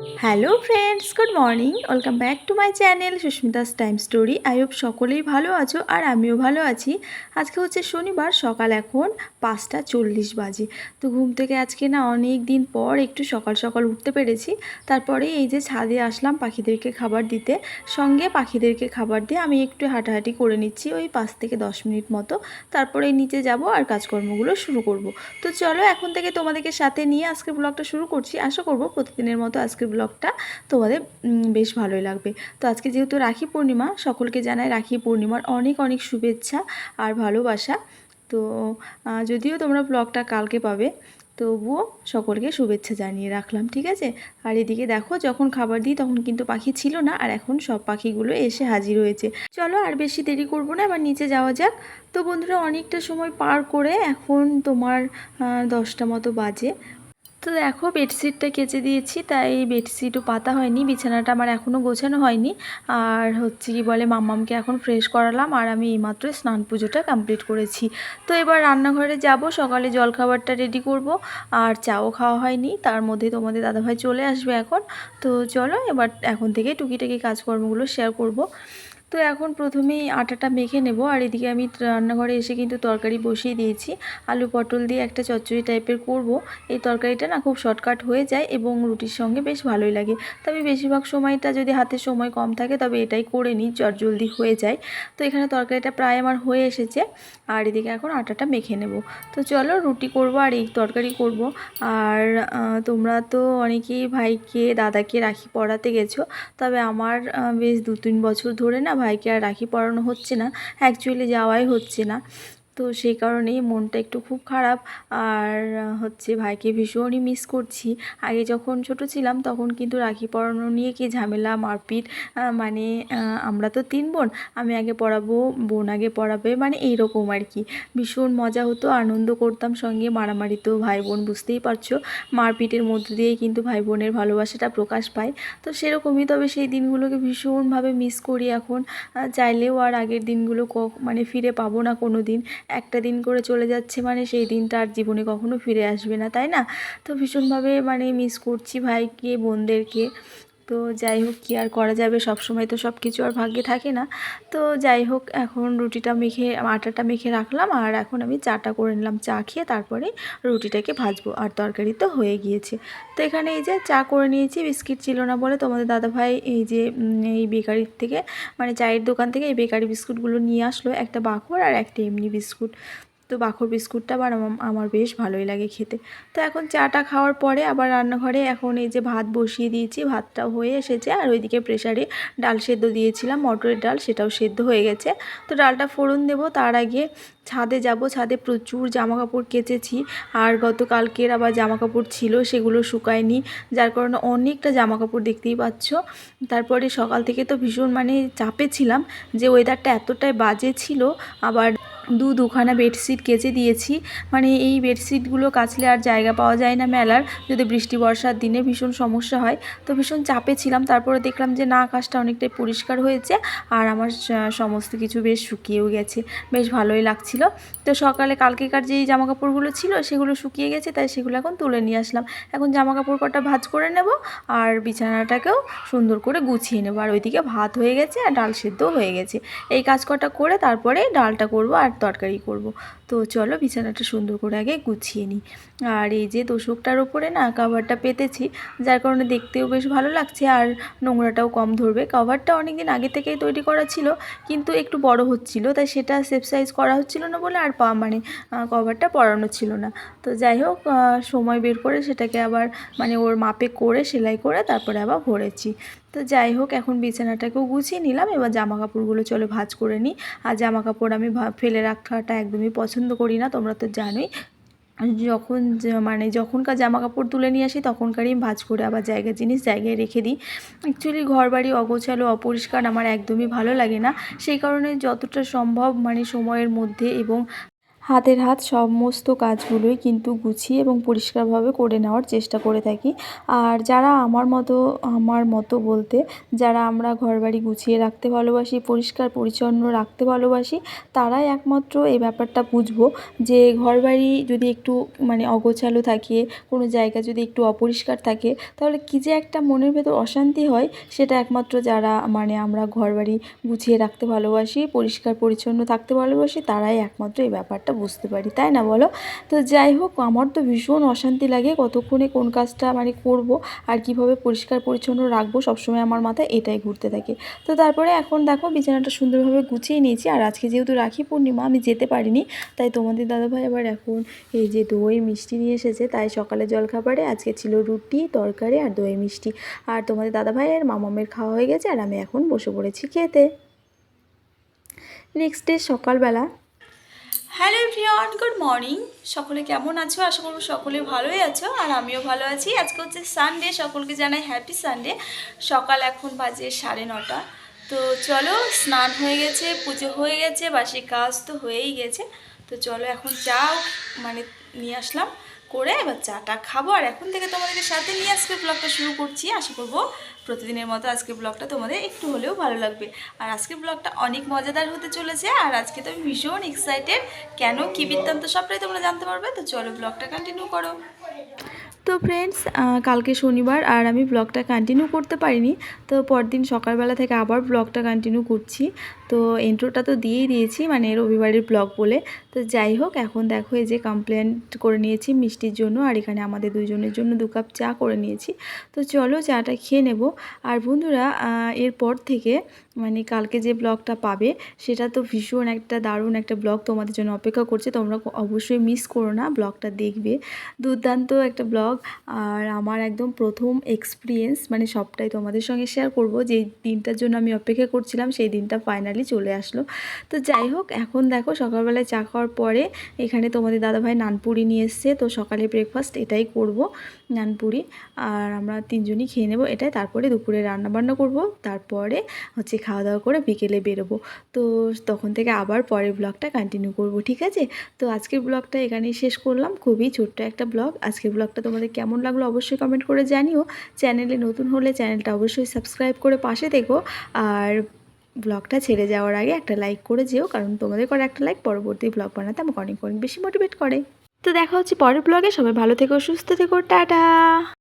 Hello friends, good morning. Welcome back to my channel Susmita's time story. I hope সকলেই ভালো আছো আর আমিও ভালো আছি। আজকে হচ্ছে শনিবার, সকাল এখন 5:40 বাজে। তো ঘুম থেকে আজকে না অনেক দিন পর একটু সকাল সকাল উঠতে পেরেছি। তারপরে এই যে ছাদে আসলাম পাখিদেরকে খাবার দিতে। সঙ্গে পাখিদেরকে খাবার দিয়ে আমি একটু হাঁটাহাঁটি করে নিচ্ছি ওই 5 থেকে 10 মিনিট মতো। তারপরে নিচে যাব আর কাজকর্মগুলো শুরু করব। তো চলো এখন থেকে তোমাদেরকে সাথে নিয়ে আজকের ব্লগটা শুরু করছি। আশা করব প্রতিদিনের মতো আজকের ব্লগটা তোমাদের বেশ ভালোই লাগবে। তো আজকে যেহেতু রাখি পূর্ণিমা, সকলকে জানাই রাখি পূর্ণিমার অনেক অনেক শুভেচ্ছা আর ভালোবাসা। তো যদিও তোমরা ব্লগটা কালকে পাবে, তবুও সকলকে শুভেচ্ছা জানিয়ে রাখলাম, ঠিক আছে। আর এদিকে দেখো, যখন খাবার দিই তখন কিন্তু পাখি ছিল না, আর এখন সব পাখিগুলো এসে হাজির হয়েছে। চলো আর বেশি দেরি করব না, এবার নিচে যাওয়া যাক। তো বন্ধুরা, অনেকটা সময় পার করে এখন তোমার 10টা মতো বাজে। তো দেখো, বেডশিটটা কেচে দিয়েছি, তাই বেডশিটও পাতা হয়নি, বিছানাটা আমার এখনও গোছানো হয়নি। আর হচ্ছে কি বলে, মাম্মামকে এখন ফ্রেশ করালাম, আর আমি এইমাত্র স্নান পুজোটা কমপ্লিট করেছি। তো এবার রান্নাঘরে যাব, সকালে জলখাবারটা রেডি করব। আর চাও খাওয়া হয়নি, তার মধ্যে তোমাদের দাদাভাই চলে আসবে এখন। তো চলো এবার এখন থেকে টুকিটাকি কাজকর্মগুলো শেয়ার করব। তো এখন প্রথমেই আটাটা মেখে নেব, আর এদিকে আমি রান্নাঘরে এসে কিন্তু তরকারি বসিয়ে দিয়েছি। আলু পটল দিয়ে একটা চচ্চড়ি টাইপের করব। এই তরকারিটা না খুব শর্টকাট হয়ে যায় এবং রুটির সঙ্গে বেশ ভালোই লাগে। তবে বেশিরভাগ সময়টা যদি হাতে সময় কম থাকে তবে এটাই করে নিই, জলদি হয়ে যায়। তো এখানে তরকারিটা প্রায় আমার হয়ে এসেছে, আর এদিকে এখন আটাটা মেখে নেব। তো চলো রুটি করব আর এই তরকারি করব। আর তোমরা তো অনেকেই ভাইকে দাদাকে রাখি পরাতে গেছো, তবে আমার বেশ 2-3 বছর ধরে না ভাইকে আর রাখি পরানো হচ্ছে না, অ্যাকচুয়ালি যাওয়াই হচ্ছে না। তো সেই কারণেই মনটা একটু খুব খারাপ। আর হচ্ছে ভাইকে ভীষণই মিস করছি। আগে যখন ছোট ছিলাম তখন কিন্তু রাখি পরানো নিয়ে কি ঝামেলা মারপিট, মানে আমরা তো 3 বোন, আমি আগে পরাবো, বোন আগে পরাবে, মানে এইরকম আর কি। ভীষণ মজা হতো, আনন্দ করতাম, সঙ্গে মারামারি তো ভাই বোন বুঝতেই পারছো, মারপিটের মধ্য দিয়েই কিন্তু ভাই বোনের ভালোবাসাটা প্রকাশ পায়। তো সেরকমই, তবে সেই দিনগুলোকে ভীষণভাবে মিস করি এখন। চাইলেও আর আগের দিনগুলো মানে ফিরে পাবো না কোনো দিন। একটা দিন করে চলে যাচ্ছে, মানে সেই দিনটা আর জীবনে কখনো ফিরে আসবে না, তাই না? তো ভীষণভাবে মানে মিস করছি ভাইকে, বোনদেরকে। তো যাই হোক, কী আর করা যাবে, সব সময় তো সব কিছু আর ভাগ্যে থাকে না। তো যাই হোক, এখন রুটিটা মেখে আটাটা মেখে রাখলাম, আর এখন আমি চাটা করে নিলাম। চা খেয়ে তারপরে রুটিটাকে ভাজবো, আর তরকারি তো হয়ে গিয়েছে। তো এখানে এই যে চা করে নিয়েছি, বিস্কিট ছিল না বলে তোমাদের দাদাভাই এই যে এই বেকারির থেকে, মানে চায়ের দোকান থেকে এই বেকারি বিস্কুটগুলো নিয়ে আসলো, একটা বাখর আর একটা এমনি বিস্কুট। তো বাখর বিস্কুটটা আবার আমার বেশ ভালোই লাগে খেতে। তো এখন চাটা খাওয়ার পরে আবার রান্নাঘরে এখন এই যে ভাত বসিয়ে দিয়েছি, ভাতটাও হয়ে এসেছে। আর ওইদিকে প্রেসারে ডাল সেদ্ধ দিয়েছিলাম, মটরের ডাল, সেটাও সেদ্ধ হয়ে গেছে। তো ডালটা ফোড়ন দেব, তার আগে ছাদে যাব। ছাদে প্রচুর জামা কাপড় কেচেছি, আর গতকালকের আবার জামা কাপড় ছিল, সেগুলো শুকায়নি, যার কারণে অনেকটা জামা কাপড় দেখতেই পাচ্ছ। তারপরে সকাল থেকে তো ভীষণ মানে চাপে ছিলাম, যে ওয়েদারটা এতটাই বাজে ছিল। আবার দুখানা বেডশিট কেচে দিয়েছি, মানে এই বেডশিটগুলো কাচলে আর জায়গা পাওয়া যায় না মেলার, যদি বৃষ্টি বর্ষার দিনে ভীষণ সমস্যা হয়। তো ভীষণ চাপে ছিলাম, তারপরে দেখলাম যে না, আকাশটা অনেকটাই পরিষ্কার হয়েছে, আর আমার সমস্ত কিছু বেশ শুকিয়েও গেছে, বেশ ভালোই লাগছিল। তো সকালে কালকেকার যেই জামা কাপড়গুলো ছিল সেগুলো শুকিয়ে গেছে, তাই সেগুলো এখন তুলে নিয়ে আসলাম। এখন জামা কাপড় কটা ভাঁজ করে নেব, আর বিছানাটাকেও সুন্দর করে গুছিয়ে নেব। আর ওইদিকে ভাত হয়ে গেছে আর ডাল সেদ্ধও হয়ে গেছে। এই কাজ কটা করে তারপরে ডালটা করব আর তরকারি করব। তো চলো বিছানাটা সুন্দর করে আগে গুছিয়ে নিই। আর এই যে তোশকটার ওপরে না কভারটা পেতেছি, যার কারণে দেখতেও বেশ ভালো লাগছে, আর নোংরাটাও কম ধরবে। কভারটা অনেক দিন আগে থেকেই তৈরি করা ছিল, কিন্তু একটু বড় হচ্ছিল, তাই সেটা সেফ সাইজ করা হচ্ছিল না বলে আর মানে কভারটা পরানো ছিল না। তো যাই হোক, সময় বের করে সেটাকে আবার মানে ওর মাপে করে সেলাই করে তারপরে আবার ভরেছি। তো যাই হোক, এখন বিছানাটাকেও গুছিয়ে নিলাম, এবার জামা কাপড়গুলো চলো ভাঁজ করে নিই। আর জামা কাপড় আমি ফেলে রাখাটা একদমই পছন্দ করি না, তোমরা তো জানোই। যখন মানে যখনকার জামা কাপড় তুলে নিয়ে আসি তখনকারই ভাঁজ করে আবার জিনিস জায়গায় রেখে দিই। অ্যাকচুয়ালি ঘর বাড়ি অগোছালো অপরিষ্কার আমার একদমই ভালো লাগে না, সেই কারণে যতটা সম্ভব মানে সময়ের মধ্যে এবং হাতের হাত সমস্ত কাজগুলোই কিন্তু গুছিয়ে এবং পরিষ্কারভাবে করে নেওয়ার চেষ্টা করে থাকি। আর যারা আমার মতো বলতে যারা আমরা ঘরবাড়ি গুছিয়ে রাখতে ভালোবাসি, পরিষ্কার পরিচ্ছন্ন রাখতে ভালোবাসি, তারাই একমাত্র এই ব্যাপারটা বুঝবো যে ঘরবাড়ি যদি একটু মানে অগোছালো থাকে, কোনো জায়গা যদি একটু অপরিষ্কার থাকে, তাহলে কী যে একটা মনের ভেতর অশান্তি হয়, সেটা একমাত্র যারা মানে আমরা ঘরবাড়ি গুছিয়ে রাখতে ভালোবাসি, পরিষ্কার পরিচ্ছন্ন থাকতে ভালোবাসি, তারাই একমাত্র এই ব্যাপারটা বুঝতে পারি, তাই না বলো? তো যাই হোক, আমার তো ভীষণ অশান্তি লাগে কতক্ষণে কোন কাজটা মানে করব আর কিভাবে পরিষ্কার পরিচ্ছন্ন রাখবো, সবসময় আমার মাথায় এটাই ঘুরতে থাকে। তো তারপরে এখন দেখো বিছানাটা সুন্দরভাবে গুছিয়ে নিয়েছি। আর আজকে যেহেতু রাখি পূর্ণিমা, আমি যেতে পারিনি, তাই তোমাদের দাদাভাই আবার এখন এই যে দই মিষ্টি নিয়ে এসেছে, তাই সকালে জলখাবারে আজকে ছিল রুটি তরকারি আর দই মিষ্টি। আর তোমাদের দাদাভাইয়ের মামামের খাওয়া হয়ে গেছে, আর আমি এখন বসে পড়েছি খেতে। নেক্সট ডে সকালবেলা। Hello everyone, good morning. সকলে কেমন আছো? আশা করবো সকলে ভালোই আছো, আর আমিও ভালো আছি। আজকে হচ্ছে সানডে, সকলকে জানাই হ্যাপি সানডে। সকাল এখন বাজে 9:30। তো চলো, স্নান হয়ে গেছে, পুজো হয়ে গেছে, বাসি কাজ তো হয়েই গেছে। তো চলো এখন চাও মানে নিয়ে আসলাম করে, এবার চাটা খাবো। আর এখন থেকে তোমাদেরকে সাথে নিয়ে আজকে ব্লগটা শুরু করছি। আশা করবো প্রতিদিনের মতো আজকে ব্লগটা তোমাদের একটু হলেও ভালো লাগবে। আর আজকের ব্লগটা অনেক মজাদার হতে চলেছে। আর আজকে তো আমি ভীষণ এক্সাইটেড, কেন কী বৃত্তান্ত সবটাই তোমরা জানতে পারবে। তো চলো ব্লগটা কন্টিনিউ করো। তো ফ্রেন্ডস, কালকে শনিবার আর আমি ব্লগটা কন্টিনিউ করতে পারিনি, তো পরদিন সকালবেলা থেকে আবার ব্লগটা কন্টিনিউ করছি। তো ইন্ট্রোটা তো দিয়েই দিয়েছি, মানে রবিবারের ব্লগ বলে। তো যাই হোক, এখন দেখো এই যে কমপ্লেন্ট করে নিয়েছি মিষ্টির জন্য, আর এখানে আমাদের দুজনের জন্য 2 কাপ চা করে নিয়েছি। তো চলো চাটা খেয়ে নেব। আর বন্ধুরা, এরপর থেকে মানে কালকে যে ব্লগটা পাবে, সেটা তো ভীষণ একটা দারুণ একটা ব্লগ তোমাদের জন্য অপেক্ষা করছে। তোমরা অবশ্যই মিস করো না, ব্লগটা দেখবে। দুর্দান্ত একটা ব্লগ, আর আমার একদম প্রথম এক্সপিরিয়েন্স, মানে সবটাই তোমাদের সঙ্গে শেয়ার করব। যেই দিনটার জন্য আমি অপেক্ষা করছিলাম, সেই দিনটা ফাইনালি চলে আসলো। তো যাই হোক, এখন দেখো সকালবেলায় চা খাওয়ার পরে এখানে তোমাদের দাদাভাই নানপুরি নিয়ে এসছে। তো সকালে ব্রেকফাস্ট এটাই করব, নানপুরি। আর আমরা 3জনই খেয়ে নেব এটাই। তারপরে দুপুরে রান্নাবান্না করব, তারপরে হচ্ছে খাওয়া দাওয়া করে বিকেলে বেরোবো। তো তখন থেকে আবার পরের ব্লগটা কন্টিনিউ করব, ঠিক আছে? তো আজকের ব্লগটা এখানেই শেষ করলাম, খুবই ছোট্ট একটা ব্লগ। আজকের ব্লগটা তোমাদের কেমন লাগলো অবশ্যই কমেন্ট করে জানিও। চ্যানেলে নতুন হলে চ্যানেলটা অবশ্যই সাবস্ক্রাইব করে পাশে থেকো। আর ব্লগটা ছেড়ে যাওয়ার আগে একটা লাইক করে যেও, কারণ তোমাদের করে একটা লাইক পরবর্তী ব্লগ বানাতে আমাকে অনেক অনেক বেশি মোটিভেট করে। তো দেখা হচ্ছে পরের ব্লগে। সবাই ভালো থেকো, সুস্থ থেকো, টাটা।